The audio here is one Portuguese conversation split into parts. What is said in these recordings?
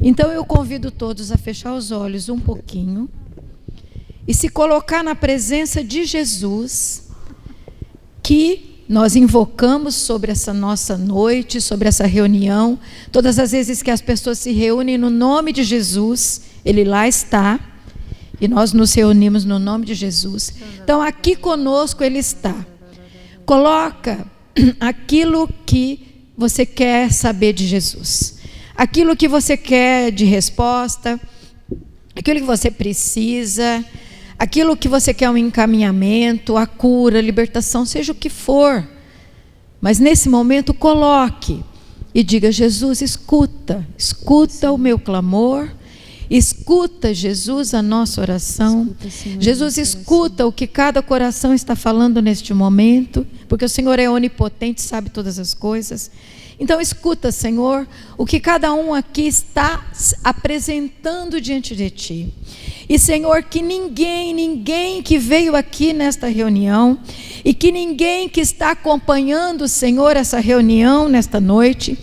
Então eu convido todos a fechar os olhos um pouquinho e se colocar na presença de Jesus, que nós invocamos sobre essa nossa noite, sobre essa reunião. Todas as vezes que as pessoas se reúnem no nome de Jesus, Ele lá está, e nós nos reunimos no nome de Jesus. Então aqui conosco Ele está. Coloca aquilo que você quer saber de Jesus, aquilo que você quer de resposta, aquilo que você precisa, aquilo que você quer um encaminhamento, a cura, a libertação, seja o que for. Mas nesse momento coloque e diga: Jesus, escuta o meu clamor, escuta, Jesus, a nossa oração. Jesus, escuta o que cada coração está falando neste momento, porque o Senhor é onipotente, sabe todas as coisas. Então escuta, Senhor, o que cada um aqui está apresentando diante de Ti. E, Senhor, que ninguém que veio aqui nesta reunião, e que ninguém que está acompanhando, Senhor, essa reunião nesta noite,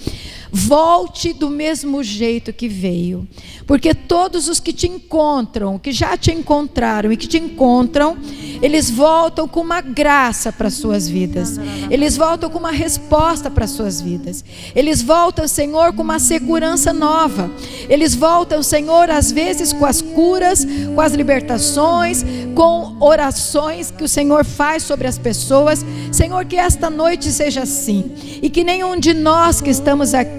volte do mesmo jeito que veio. Porque todos os que te encontram, que já te encontraram e que te encontram, eles voltam com uma graça para as suas vidas. Eles voltam com uma resposta para as suas vidas. Eles voltam, Senhor, com uma segurança nova. Eles voltam, Senhor, às vezes com as curas, com as libertações, com orações que o Senhor faz sobre as pessoas. Senhor, que esta noite seja assim. E que nenhum de nós que estamos aqui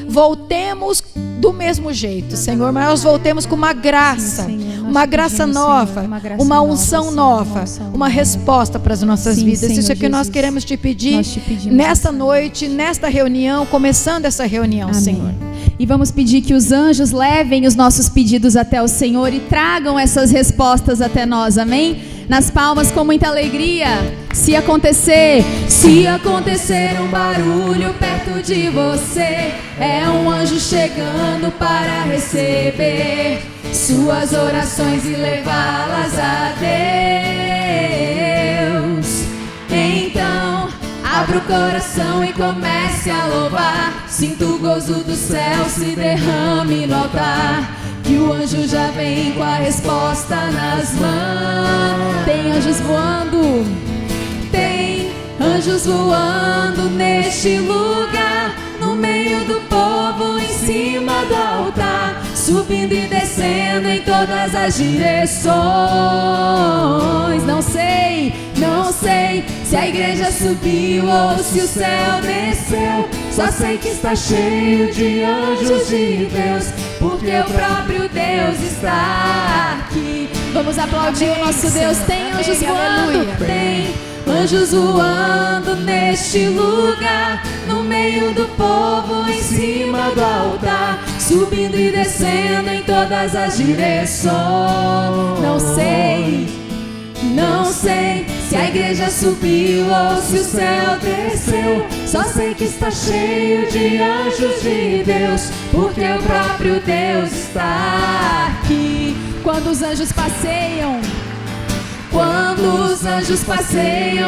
voltemos do mesmo jeito, Senhor, mas nós voltemos com uma graça, uma graça nova, uma unção nova, uma resposta para as nossas vidas. Isso é que nós queremos te pedir nesta noite, nesta reunião, começando essa reunião, Senhor. E vamos pedir que os anjos levem os nossos pedidos até o Senhor e tragam essas respostas até nós, amém? Nas palmas com muita alegria. Se acontecer um barulho perto de você, é um anjo chegando para receber suas orações e levá-las a Deus. Então abra o coração e comece a louvar. Sinta o gozo do céu se derrame no altar, que o anjo já vem com a resposta nas mãos. Tem anjos voando, tem anjos voando neste lugar, no meio do povo, em cima do altar, subindo e descendo em todas as direções. Não sei se a igreja subiu ou se o céu desceu, só sei que está cheio de anjos de Deus, porque o próprio Deus está aqui. Vamos aplaudir o nosso Deus. Tem anjos voando, tem anjos voando neste lugar, no meio do povo, em cima do altar, subindo e descendo em todas as direções. Não sei se a igreja subiu ou se o céu desceu, só sei que está cheio de anjos de Deus, porque o próprio Deus está aqui. Quando os anjos passeiam,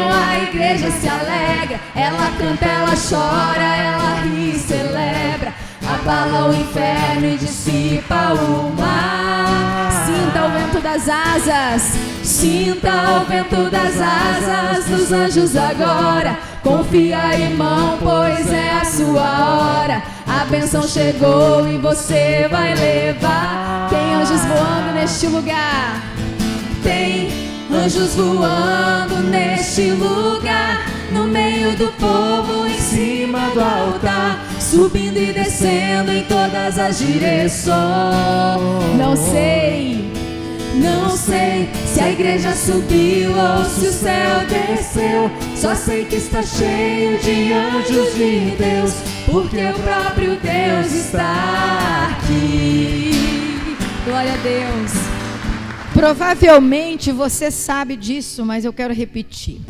a igreja se alegra, ela canta, ela chora, ela ri e celebra, abala o inferno e dissipa o mar. Sinta o vento das asas, sinta o vento das asas dos anjos agora. Confia, irmão, pois é a sua hora. A bênção chegou e você vai levar. Tem anjos voando neste lugar, tem anjos voando neste lugar, no meio do povo, em cima do altar, subindo e descendo em todas as direções. Não sei se a igreja subiu ou se o céu desceu, só sei que está cheio de anjos de Deus, porque o próprio Deus está aqui. Glória a Deus. Provavelmente você sabe disso, mas eu quero repetir.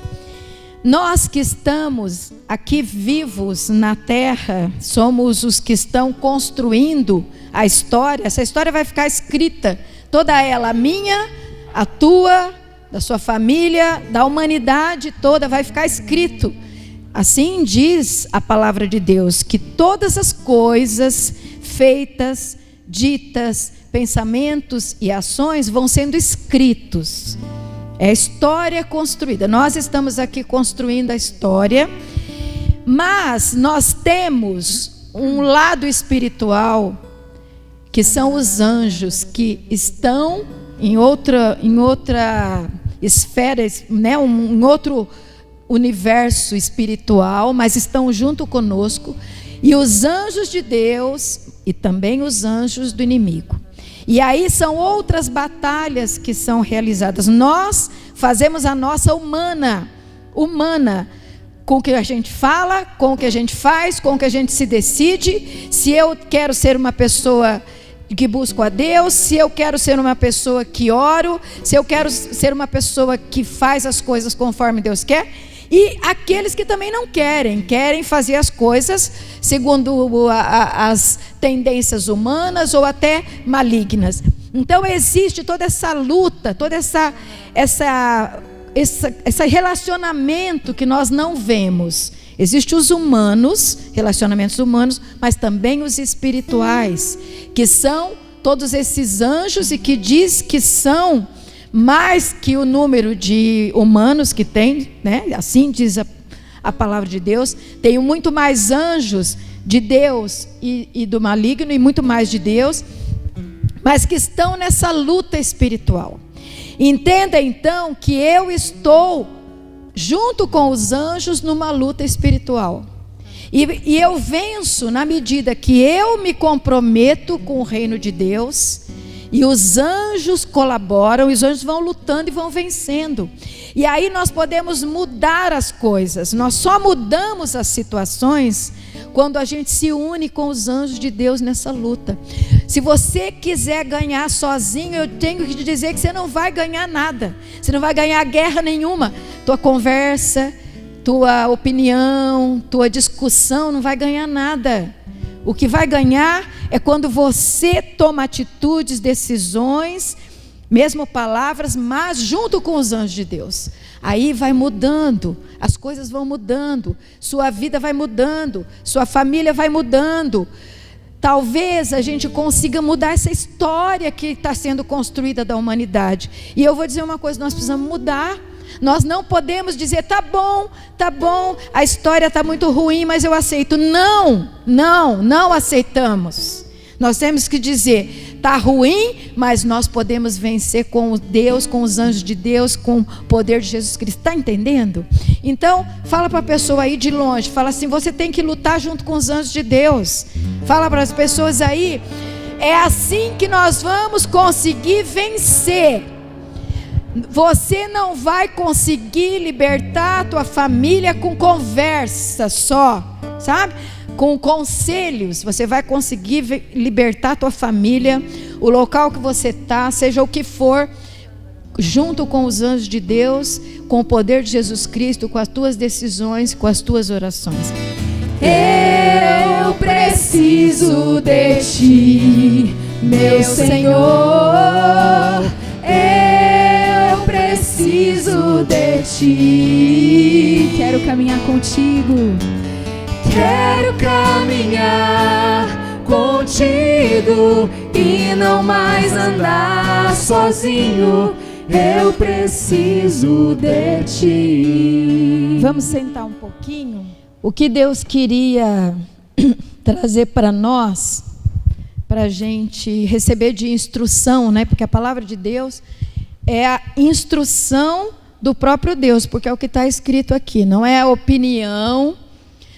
Nós que estamos aqui vivos na terra, somos os que estão construindo a história. Essa história vai ficar escrita, toda ela, a minha, a tua, da sua família, da humanidade toda, vai ficar escrito. Assim diz a palavra de Deus, que todas as coisas feitas ditas, pensamentos e ações vão sendo escritos. É a história construída. Nós estamos aqui construindo a história, mas nós temos um lado espiritual, que são os anjos, que estão em outra esfera, né? Em outro universo espiritual, mas estão junto conosco, e os anjos de Deus e também os anjos do inimigo. E aí são outras batalhas que são realizadas. Nós fazemos a nossa humana, com o que a gente fala, com o que a gente faz, com o que a gente se decide. Se eu quero ser uma pessoa que busco a Deus, se eu quero ser uma pessoa que oro, se eu quero ser uma pessoa que faz as coisas conforme Deus quer. E aqueles que também não querem fazer as coisas segundo as tendências humanas ou até malignas. Então existe toda essa luta, todo esse relacionamento que nós não vemos. Existem os humanos, relacionamentos humanos, mas também os espirituais, que são todos esses anjos e que diz que são mais que o número de humanos que tem, né? Assim diz a palavra de Deus. Tem muito mais anjos de Deus e do maligno, e muito mais de Deus, mas que estão nessa luta espiritual. Entenda então que eu estou junto com os anjos numa luta espiritual, e eu venço na medida que eu me comprometo com o reino de Deus. E os anjos colaboram, os anjos vão lutando e vão vencendo. E aí nós podemos mudar as coisas. Nós só mudamos as situações quando a gente se une com os anjos de Deus nessa luta. Se você quiser ganhar sozinho, eu tenho que te dizer que você não vai ganhar nada. Você não vai ganhar guerra nenhuma. Tua conversa, tua opinião, tua discussão não vai ganhar nada. O que vai ganhar é quando você toma atitudes, decisões, mesmo palavras, mas junto com os anjos de Deus. Aí vai mudando, as coisas vão mudando, sua vida vai mudando, sua família vai mudando. Talvez a gente consiga mudar essa história que está sendo construída da humanidade. E eu vou dizer uma coisa, nós precisamos mudar. Nós não podemos dizer, tá bom, a história está muito ruim, mas eu aceito. Não aceitamos. Nós temos que dizer, tá ruim, mas nós podemos vencer com Deus, com os anjos de Deus, com o poder de Jesus Cristo. Está entendendo? Então, fala para a pessoa aí de longe, fala assim, você tem que lutar junto com os anjos de Deus. Fala para as pessoas aí, é assim que nós vamos conseguir vencer. Você não vai conseguir libertar a tua família com conversa só, sabe? Com conselhos. Você vai conseguir libertar a tua família, o local que você está, seja o que for, junto com os anjos de Deus, com o poder de Jesus Cristo, com as tuas decisões, com as tuas orações. Eu preciso de ti, meu Senhor. Eu preciso de ti. Quero caminhar contigo. Quero caminhar contigo e não mais andar sozinho. Eu preciso de ti. Vamos sentar um pouquinho. O que Deus queria trazer para nós, para a gente receber de instrução, né? Porque a palavra de Deus é a instrução do próprio Deus, porque é o que está escrito aqui. Não é a opinião,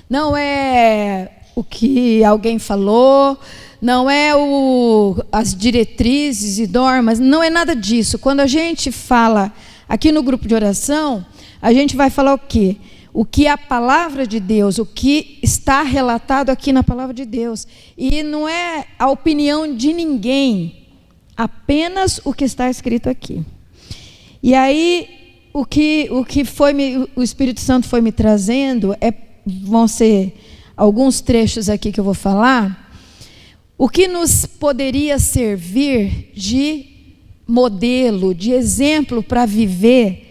não é o que alguém falou, não é as diretrizes e normas, não é nada disso. Quando a gente fala aqui no grupo de oração, a gente vai falar o quê? O que a palavra de Deus, o que está relatado aqui na palavra de Deus. E não é a opinião de ninguém, apenas o que está escrito aqui. E aí, o que o Espírito Santo foi me trazendo, vão ser alguns trechos aqui que eu vou falar, o que nos poderia servir de modelo, de exemplo para viver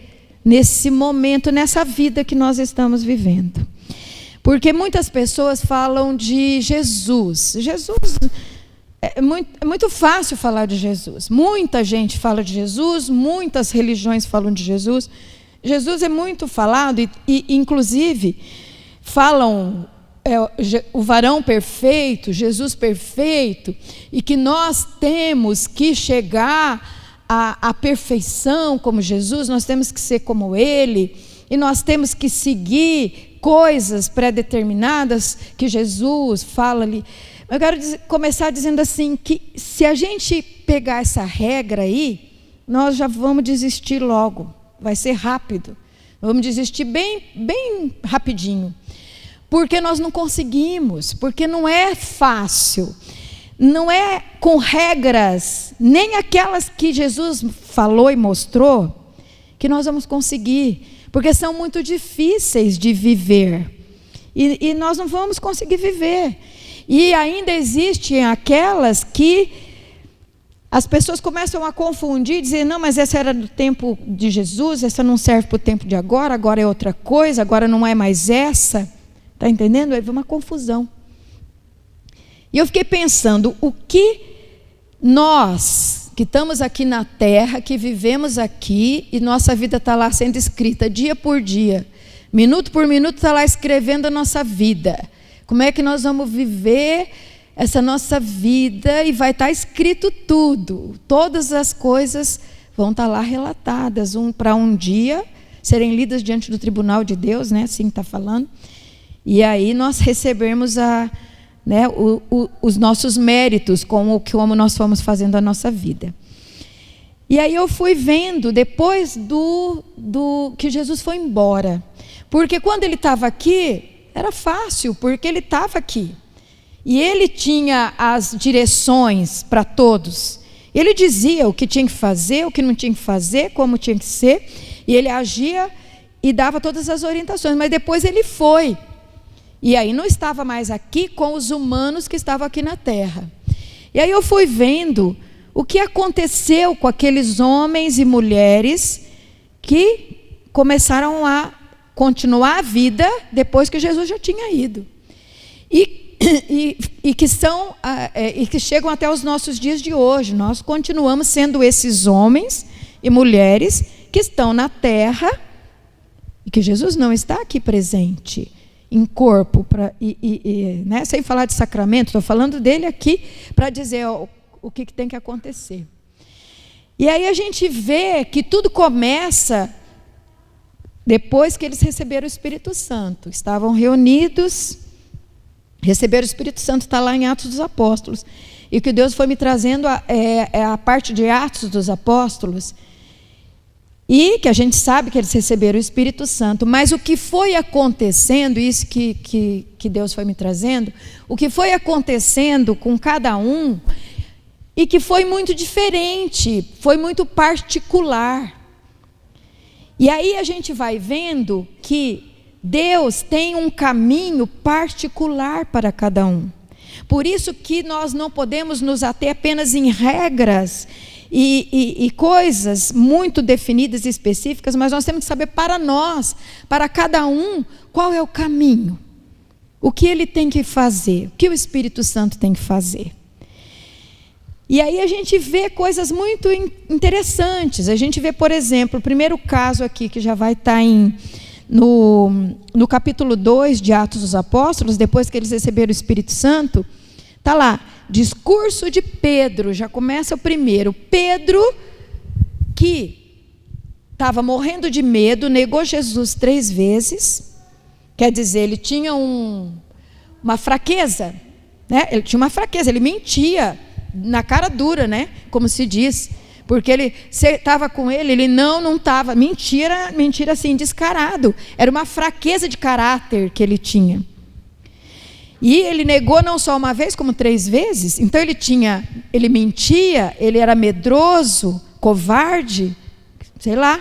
nesse momento, nessa vida que nós estamos vivendo. Porque muitas pessoas falam de Jesus. Jesus É muito fácil falar de Jesus. Muita gente fala de Jesus, muitas religiões falam de Jesus. Jesus é muito falado e inclusive, falam o varão perfeito, Jesus perfeito, e que nós temos que chegar à perfeição como Jesus, nós temos que ser como Ele, e nós temos que seguir coisas pré-determinadas que Jesus fala ali. Eu quero começar dizendo assim, que se a gente pegar essa regra aí, nós já vamos desistir logo, vai ser rápido, vamos desistir bem rapidinho, porque nós não conseguimos, porque não é fácil, não é com regras, nem aquelas que Jesus falou e mostrou, que nós vamos conseguir, porque são muito difíceis de viver, e nós não vamos conseguir viver. E ainda existem aquelas que as pessoas começam a confundir, dizer, não, mas essa era do tempo de Jesus, essa não serve para o tempo de agora, agora é outra coisa, agora não é mais essa. Está entendendo? Aí vem uma confusão. E eu fiquei pensando, o que nós, que estamos aqui na terra, que vivemos aqui, e nossa vida está lá sendo escrita dia por dia, minuto por minuto está lá escrevendo a nossa vida. Como é que nós vamos viver essa nossa vida, e vai estar escrito tudo, todas as coisas vão estar lá relatadas, para um dia serem lidas diante do tribunal de Deus, né? Assim está falando, e aí nós recebemos os nossos méritos com como nós fomos fazendo a nossa vida. E aí eu fui vendo depois do que Jesus foi embora, porque quando ele estava aqui era fácil, porque ele estava aqui. E ele tinha as direções para todos. Ele dizia o que tinha que fazer, o que não tinha que fazer, como tinha que ser. E ele agia e dava todas as orientações. Mas depois ele foi. E aí não estava mais aqui com os humanos que estavam aqui na terra. E aí eu fui vendo o que aconteceu com aqueles homens e mulheres que começaram a continuar a vida depois que Jesus já tinha ido. E que chegam até os nossos dias de hoje. Nós continuamos sendo esses homens e mulheres que estão na terra e que Jesus não está aqui presente em corpo, né? Sem falar de sacramento, estou falando dele aqui para dizer o que tem que acontecer. E aí a gente vê que tudo começa depois que eles receberam o Espírito Santo. Estavam reunidos, receberam o Espírito Santo, está lá em Atos dos Apóstolos. E o que Deus foi me trazendo é a parte de Atos dos Apóstolos, e que a gente sabe que eles receberam o Espírito Santo, mas o que foi acontecendo, isso que Deus foi me trazendo, o que foi acontecendo com cada um, e que foi muito diferente, foi muito particular. E aí a gente vai vendo que Deus tem um caminho particular para cada um. Por isso que nós não podemos nos ater apenas em regras e coisas muito definidas e específicas, mas nós temos que saber para nós, para cada um, qual é o caminho, o que ele tem que fazer, o que o Espírito Santo tem que fazer. E aí a gente vê coisas muito interessantes. A gente vê, por exemplo, o primeiro caso aqui, que já vai estar no capítulo 2 de Atos dos Apóstolos, depois que eles receberam o Espírito Santo, está lá, discurso de Pedro, já começa o primeiro. Pedro, que estava morrendo de medo, negou Jesus 3 vezes, quer dizer, ele tinha uma fraqueza, né? Ele tinha uma fraqueza, ele mentia na cara dura, né? Como se diz, porque você estava com ele não estava, mentira assim, descarado, era uma fraqueza de caráter que ele tinha. E ele negou não só uma vez, como 3 vezes. Então ele mentia, ele era medroso, covarde, sei lá,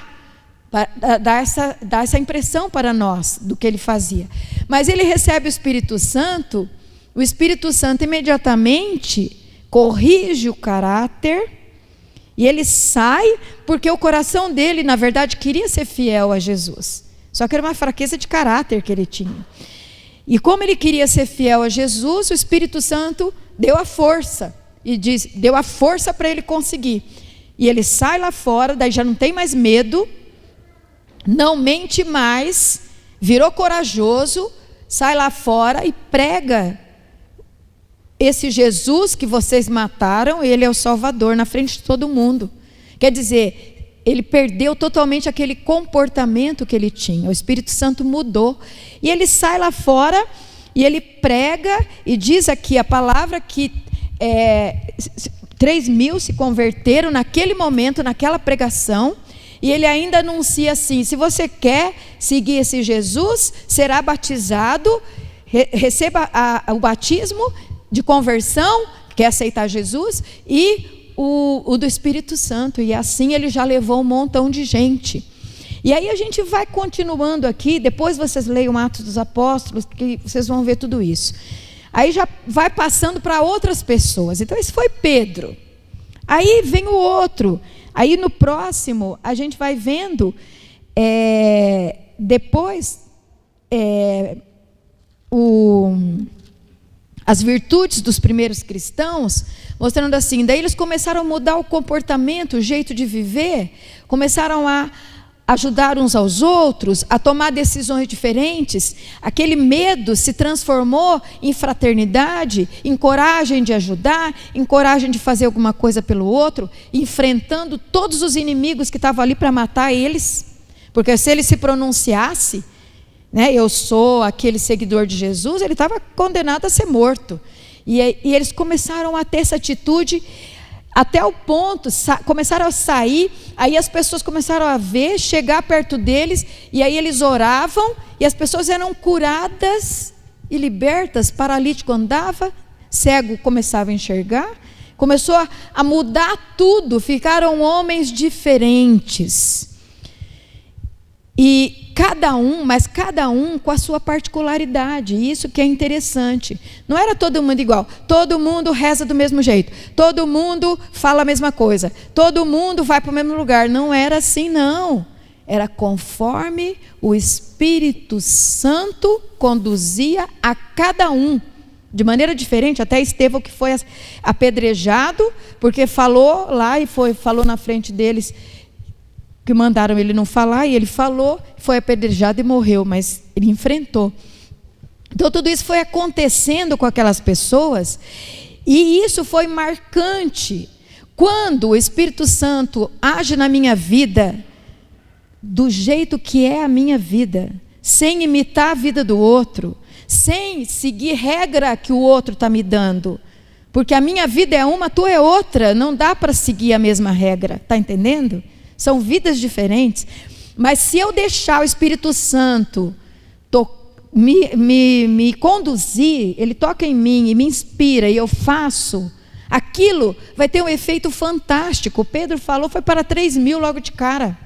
dá essa impressão para nós do que ele fazia. Mas ele recebe o Espírito Santo imediatamente corrige o caráter, e ele sai, porque o coração dele, na verdade, queria ser fiel a Jesus. Só que era uma fraqueza de caráter que ele tinha. E como ele queria ser fiel a Jesus, o Espírito Santo deu a força. e deu a força para ele conseguir. E ele sai lá fora, daí já não tem mais medo, não mente mais, virou corajoso, sai lá fora e prega esse Jesus que vocês mataram, ele é o Salvador na frente de todo mundo. Quer dizer, ele perdeu totalmente aquele comportamento que ele tinha, o Espírito Santo mudou, e ele sai lá fora, e ele prega, e diz aqui a palavra que 3.000 se converteram naquele momento, naquela pregação, e ele ainda anuncia assim: se você quer seguir esse Jesus, será batizado, receba o batismo de conversão, quer aceitar Jesus, e o do Espírito Santo. E assim ele já levou um montão de gente. E aí a gente vai continuando aqui, depois vocês leiam Atos dos Apóstolos, que vocês vão ver tudo isso. Aí já vai passando para outras pessoas. Então esse foi Pedro. Aí vem o outro. Aí no próximo a gente vai vendo depois as virtudes dos primeiros cristãos, mostrando assim, daí eles começaram a mudar o comportamento, o jeito de viver, começaram a ajudar uns aos outros, a tomar decisões diferentes. Aquele medo se transformou em fraternidade, em coragem de ajudar, em coragem de fazer alguma coisa pelo outro, enfrentando todos os inimigos que estavam ali para matar eles, porque se ele se pronunciasse, eu sou aquele seguidor de Jesus, ele estava condenado a ser morto. E eles começaram a ter essa atitude, até o ponto, começaram a sair, aí as pessoas começaram a ver, chegar perto deles, e aí eles oravam, e as pessoas eram curadas e libertas, paralítico andava, cego começava a enxergar, começou a mudar tudo, ficaram homens diferentes. E cada um com a sua particularidade, isso que é interessante. Não era todo mundo igual, todo mundo reza do mesmo jeito, todo mundo fala a mesma coisa, todo mundo vai para o mesmo lugar. Não era assim, não. Era conforme o Espírito Santo conduzia a cada um, de maneira diferente. Até Estevão, que foi apedrejado, porque falou lá e falou na frente deles, que mandaram ele não falar, e ele falou, foi apedrejado e morreu, mas ele enfrentou. Então tudo isso foi acontecendo com aquelas pessoas, e isso foi marcante. Quando o Espírito Santo age na minha vida, do jeito que é a minha vida, sem imitar a vida do outro, sem seguir regra que o outro está me dando, porque a minha vida é uma, a tua é outra, não dá para seguir a mesma regra, está entendendo? São vidas diferentes, mas se eu deixar o Espírito Santo me conduzir, ele toca em mim e me inspira e eu faço, aquilo vai ter um efeito fantástico. O Pedro falou, foi para 3.000 logo de cara.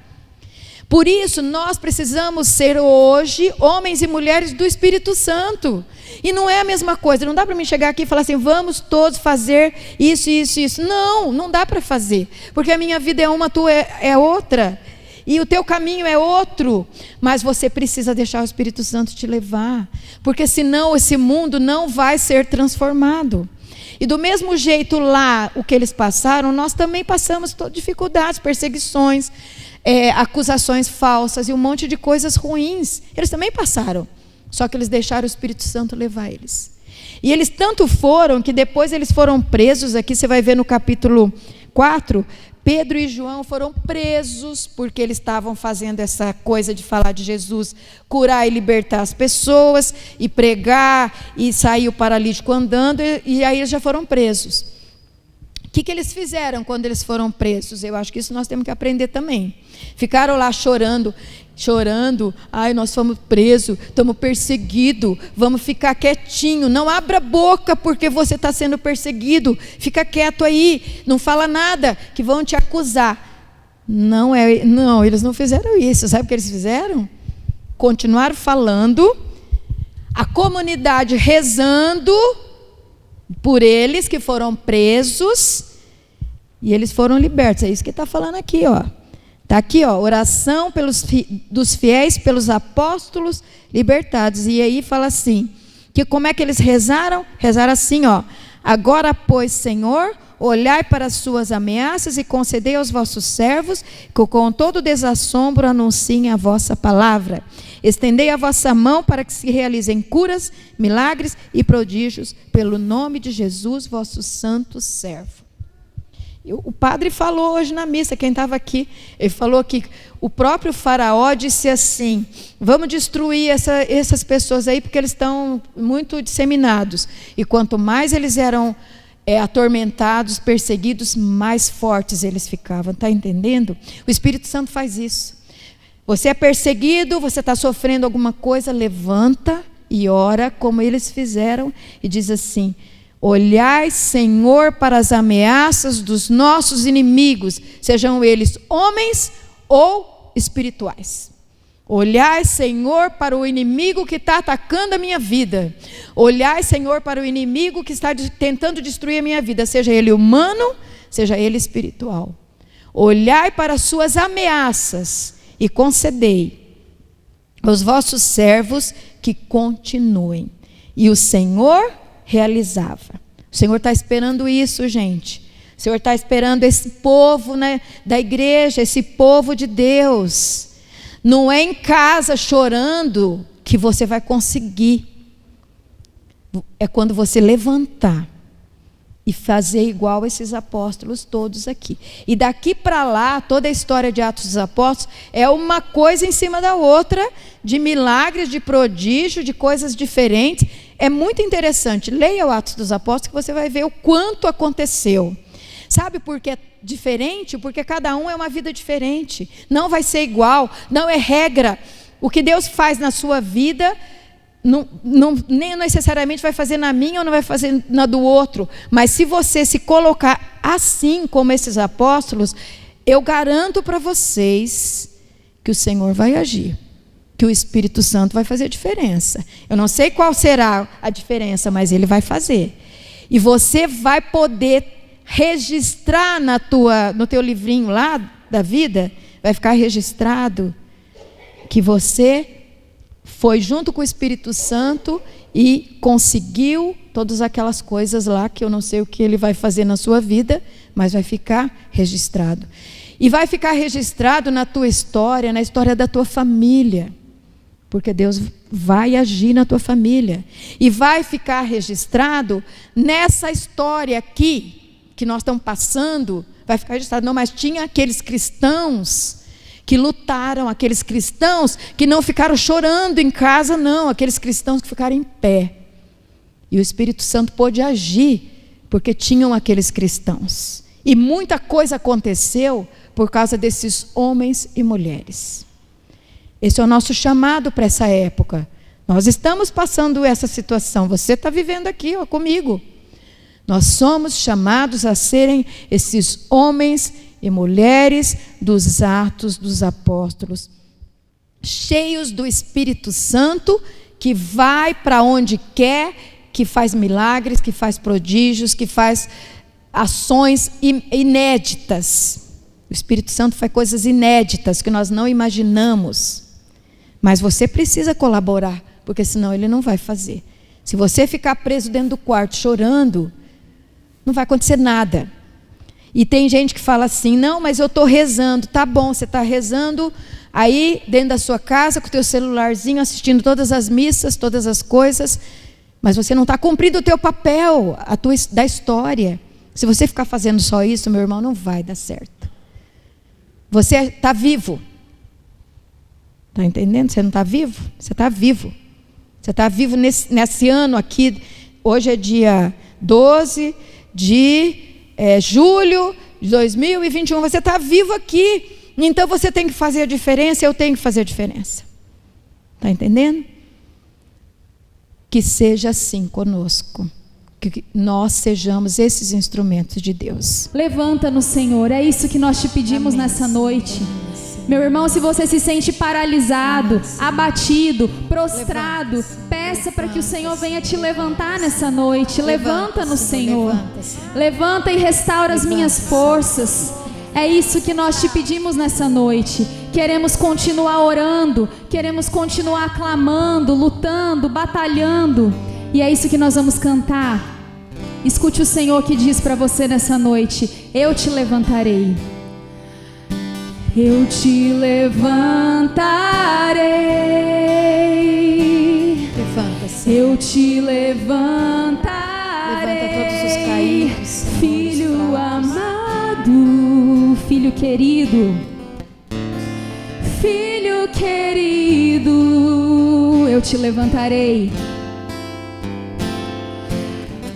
Por isso nós precisamos ser hoje homens e mulheres do Espírito Santo. E não é a mesma coisa, não dá para mim chegar aqui e falar assim, vamos todos fazer isso, isso, isso. Não dá para fazer, porque a minha vida é uma, a tua é outra, e o teu caminho é outro, mas você precisa deixar o Espírito Santo te levar, porque senão esse mundo não vai ser transformado. E do mesmo jeito lá, o que eles passaram, nós também passamos dificuldades, perseguições, acusações falsas e um monte de coisas ruins, eles também passaram. Só que eles deixaram o Espírito Santo levar eles. E eles tanto foram que depois eles foram presos. Aqui você vai ver no capítulo 4, Pedro e João foram presos porque eles estavam fazendo essa coisa de falar de Jesus, curar e libertar as pessoas, e pregar, e sair o paralítico andando, e aí eles já foram presos. O que eles fizeram quando eles foram presos? Eu acho que isso nós temos que aprender também. Ficaram lá chorando, ai, nós fomos presos, estamos perseguidos, vamos ficar quietinho, não abra a boca porque você está sendo perseguido, fica quieto aí, não fala nada, que vão te acusar. Não, eles não fizeram isso. Sabe o que eles fizeram? Continuaram falando, a comunidade rezando por eles que foram presos, e eles foram libertos. É isso que está falando aqui, ó. Está aqui, ó, oração dos fiéis pelos apóstolos libertados. E aí fala assim, que como é que eles rezaram? Rezaram assim, ó: Agora, pois, Senhor, olhai para as suas ameaças e concedei aos vossos servos que com todo desassombro anunciem a vossa palavra. Estendei a vossa mão para que se realizem curas, milagres e prodígios pelo nome de Jesus, vosso santo servo. O padre falou hoje na missa, quem estava aqui, ele falou que o próprio faraó disse assim: vamos destruir essas pessoas aí, porque eles estão muito disseminados. E quanto mais eles eram atormentados, perseguidos, mais fortes eles ficavam. Está entendendo? O Espírito Santo faz isso. Você é perseguido, você está sofrendo alguma coisa, levanta e ora como eles fizeram e diz assim: olhai, Senhor, para as ameaças dos nossos inimigos, sejam eles homens ou espirituais. Olhai, Senhor, para o inimigo que está atacando a minha vida. Olhai, Senhor, para o inimigo que está tentando destruir a minha vida, seja ele humano, seja ele espiritual. Olhai para as suas ameaças e concedei aos vossos servos que continuem. E o Senhor realizava. O Senhor está esperando isso, gente. O Senhor está esperando esse povo, né, da igreja, esse povo de Deus. Não é em casa chorando que você vai conseguir. É quando você levantar e fazer igual esses apóstolos todos aqui. E daqui para lá, toda a história de Atos dos Apóstolos é uma coisa em cima da outra, de milagres, de prodígio, de coisas diferentes. É muito interessante. Leia o Atos dos Apóstolos que você vai ver o quanto aconteceu. Sabe por que é diferente? Porque cada um é uma vida diferente. Não vai ser igual, não é regra. O que Deus faz na sua vida, nem necessariamente vai fazer na minha ou não vai fazer na do outro. Mas se você se colocar assim como esses apóstolos, eu garanto para vocês que o Senhor vai agir. Que o Espírito Santo vai fazer a diferença. Eu não sei qual será a diferença, mas Ele vai fazer. E você vai poder registrar no teu livrinho lá da vida, vai ficar registrado que você foi junto com o Espírito Santo e conseguiu todas aquelas coisas lá, que eu não sei o que Ele vai fazer na sua vida, mas vai ficar registrado. E vai ficar registrado na tua história, na história da tua família. Porque Deus vai agir na tua família. E vai ficar registrado nessa história aqui, que nós estamos passando, vai ficar registrado. Não, mas tinha aqueles cristãos que lutaram, aqueles cristãos que não ficaram chorando em casa, não. Aqueles cristãos que ficaram em pé. E o Espírito Santo pôde agir, porque tinham aqueles cristãos. E muita coisa aconteceu por causa desses homens e mulheres. Esse é o nosso chamado para essa época. Nós estamos passando essa situação. Você está vivendo aqui, ó, comigo. Nós somos chamados a serem esses homens e mulheres dos Atos dos Apóstolos, cheios do Espírito Santo, que vai para onde quer, que faz milagres, que faz prodígios, que faz ações inéditas. O Espírito Santo faz coisas inéditas que nós não imaginamos. Mas você precisa colaborar, porque senão Ele não vai fazer. Se você ficar preso dentro do quarto chorando, não vai acontecer nada. E tem gente que fala assim: não, mas eu estou rezando. Tá bom, você está rezando aí dentro da sua casa, com o teu celularzinho, assistindo todas as missas, todas as coisas, mas você não está cumprindo o teu papel, da história. Se você ficar fazendo só isso, meu irmão, não vai dar certo. Você está vivo. Está entendendo? Você não está vivo? Você está vivo. Você está vivo nesse ano aqui. Hoje é dia 12 de julho de 2021. Você está vivo aqui. Então você tem que fazer a diferença. Eu tenho que fazer a diferença. Está entendendo? Que seja assim conosco. Que nós sejamos esses instrumentos de Deus. Levanta-nos, Senhor. É isso que nós te pedimos. Amém. Nessa noite. Meu irmão, se você se sente paralisado, abatido, prostrado, peça para que o Senhor venha te levantar nessa noite. Levanta-nos, Senhor. Levanta e restaura as minhas forças. É isso que nós te pedimos nessa noite. Queremos continuar orando, queremos continuar clamando, lutando, batalhando. E é isso que nós vamos cantar. Escute o Senhor que diz para você nessa noite: eu te levantarei. Eu te levantarei. Levanta-se. Eu te levantarei. Levanta todos os caídos, Filho amado, filho querido, filho querido, eu te levantarei.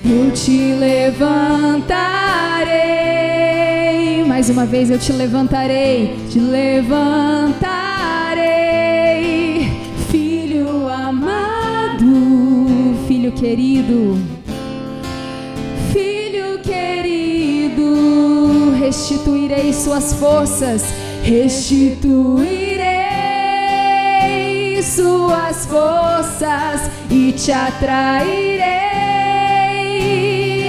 Eu te levantarei. Mais uma vez, eu te levantarei. Te levantarei. Filho amado, filho querido, filho querido, restituirei suas forças. Restituirei suas forças e te atrairei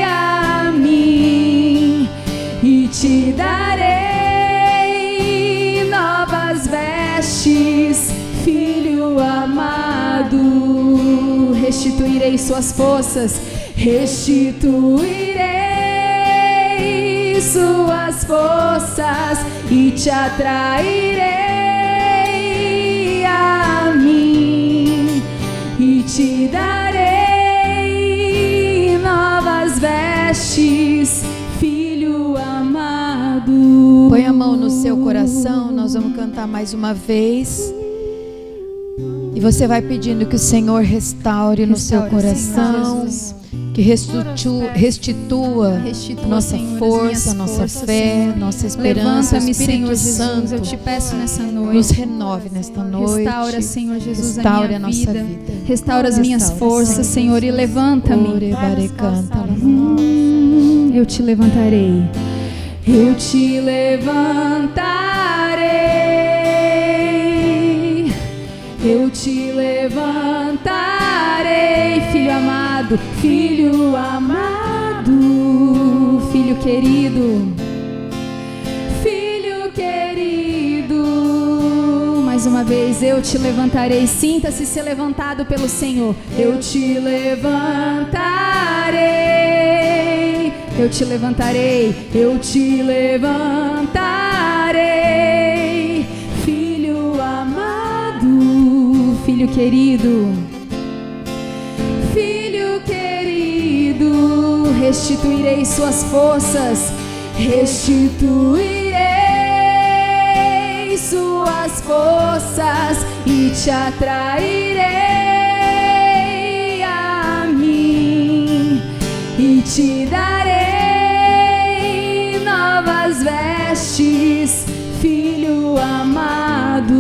a mim e te darei novas vestes, filho amado. Restituirei suas forças, restituirei suas forças e te atrairei a mim e te darei novas vestes, filho amado. Põe a mão no seu coração, nós vamos cantar mais uma vez. E você vai pedindo que o Senhor restaure no seu coração, que restitua nossa força, nossa fé, nossa esperança. Levanta-me, Senhor Santo, Jesus, eu te peço nessa noite. nos renove nesta noite. Restaura, Senhor Jesus, Restaure a minha nossa vida. vida. Restaura as minhas forças, Senhor, e levanta-me. Eu te levantarei. Eu te levantarei. Eu te levantarei, filho amado, filho amado, filho querido, filho querido. Mais uma vez, eu te levantarei. Sinta-se ser levantado pelo Senhor. Eu te levantarei. Eu te levantarei. Eu te levantarei, filho amado, filho querido, filho querido. Restituirei suas forças, restituirei suas forças e te atrairei a mim e te darei novas vestes, filho amado.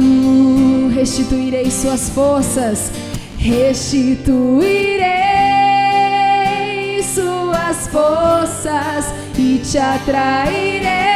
Restituirei suas forças, restituirei suas forças e te atrairei